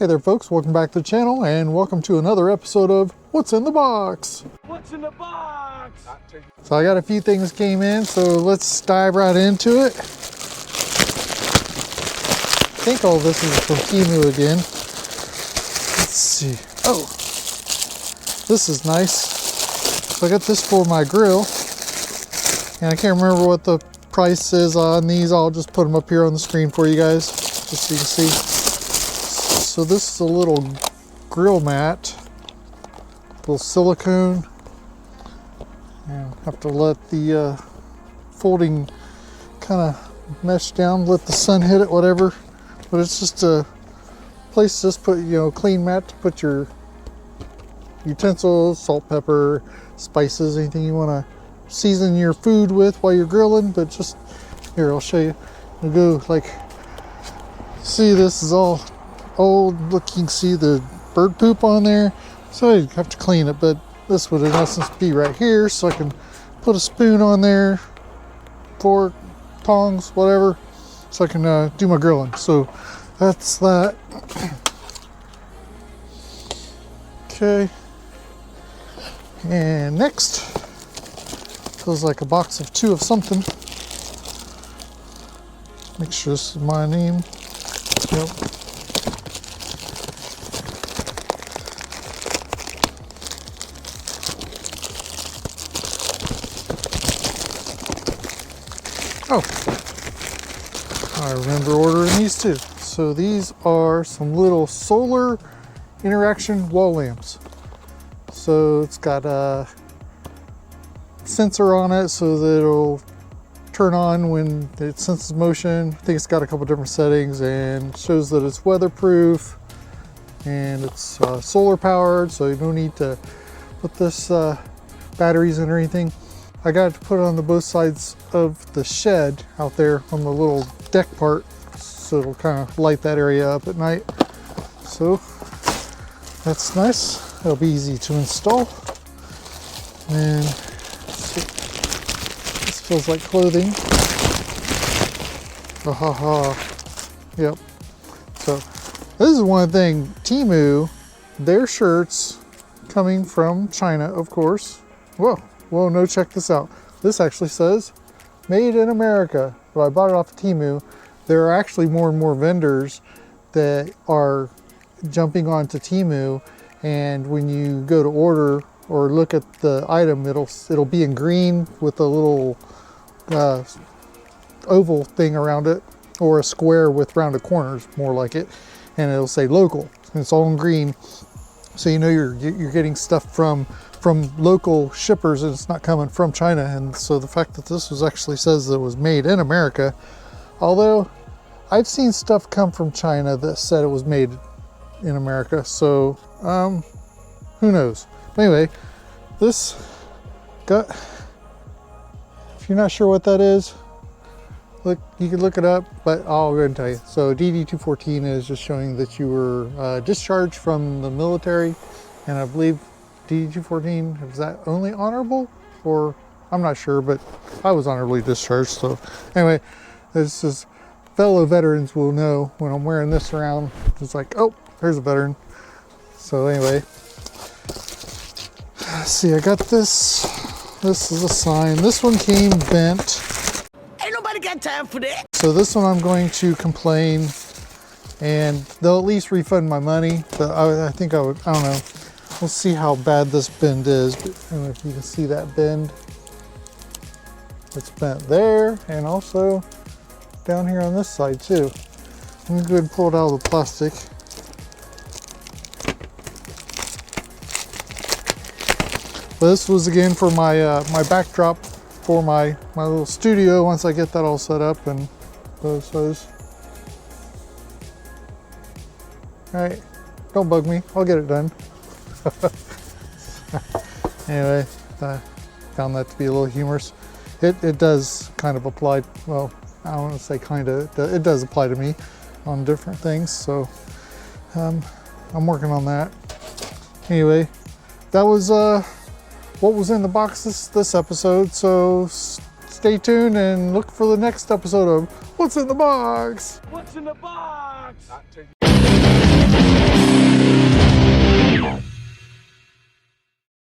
Hey there folks, welcome back to the channel and welcome to another episode of What's in the Box? What's in the box? So I got a few things came in, so let's dive right into it. I think all this is from Temu again. Let's see. Oh, this is nice. So I got this for my grill. And I can't remember what the price is on these. I'll just put them up here on the screen for you guys, just so you can see. So this is a little grill mat, little silicone. And have to let the folding kind of mesh down, let the sun hit it, whatever. But it's just a place to just put, clean mat to put your utensils, salt, pepper, spices, anything you want to season your food with while you're grilling. But just here, I'll show you. We'll go like, see, this is all old. Look, you can see the bird poop on there, so I have to clean it. But this would in essence be right here, so I can put a spoon on there, fork, tongs, whatever, so I can do my grilling. So that's that. Okay, and next feels like a box of two of something. Make sure this is my name. Yep. Oh, I remember ordering these too. So these are some little solar interaction wall lamps. So it's got a sensor on it so that it'll turn on when it senses motion. I think it's got a couple different settings and shows that it's weatherproof and it's solar powered, so you don't need to put this batteries in or anything. I got to put it on the both sides of the shed out there on the little deck part, so it'll kind of light that area up at night. So that's nice. It'll be easy to install. And this feels like clothing. Yep. So this is one thing. Temu, their shirts coming from China, of course. Whoa. Well, no, check this out. This actually says made in America, but I bought it off of Temu. There are actually more and more vendors that are jumping onto Temu, and when you go to order or look at the item, it'll be in green with a little oval thing around it, or a square with rounded corners, more like it, and it'll say local. And it's all in green, so you know you're getting stuff from local shippers and it's not coming from China. And so the fact that this was actually says that it was made in America, although I've seen stuff come from China that said it was made in America, so who knows. But anyway, this got, if you're not sure what that is, look, you can look it up, but I'll go ahead and tell you. So DD-214 is just showing that you were discharged from the military, and I believe DD-214, is that only honorable? Or I'm not sure, but I was honorably discharged. So anyway, this is, fellow veterans will know when I'm wearing this around, it's like, oh, there's a veteran. So anyway, let's see, I got this. This is a sign. This one came bent. Ain't nobody got time for that. So this one I'm going to complain, and they'll at least refund my money. But I think I would, I don't know. We'll see how bad this bend is. But I don't know if you can see that bend. It's bent there, and also down here on this side too. Let me go ahead and pull it out of the plastic. But this was again for my my backdrop for my little studio. Once I get that all set up, and those. All right, don't bug me. I'll get it done. Anyway, I found that to be a little humorous. It does kind of apply, well, I don't want to say kind of, it does apply to me on different things, so I'm working on that. Anyway, that was what was in the box this episode, so stay tuned and look for the next episode of What's in the Box? What's in the box?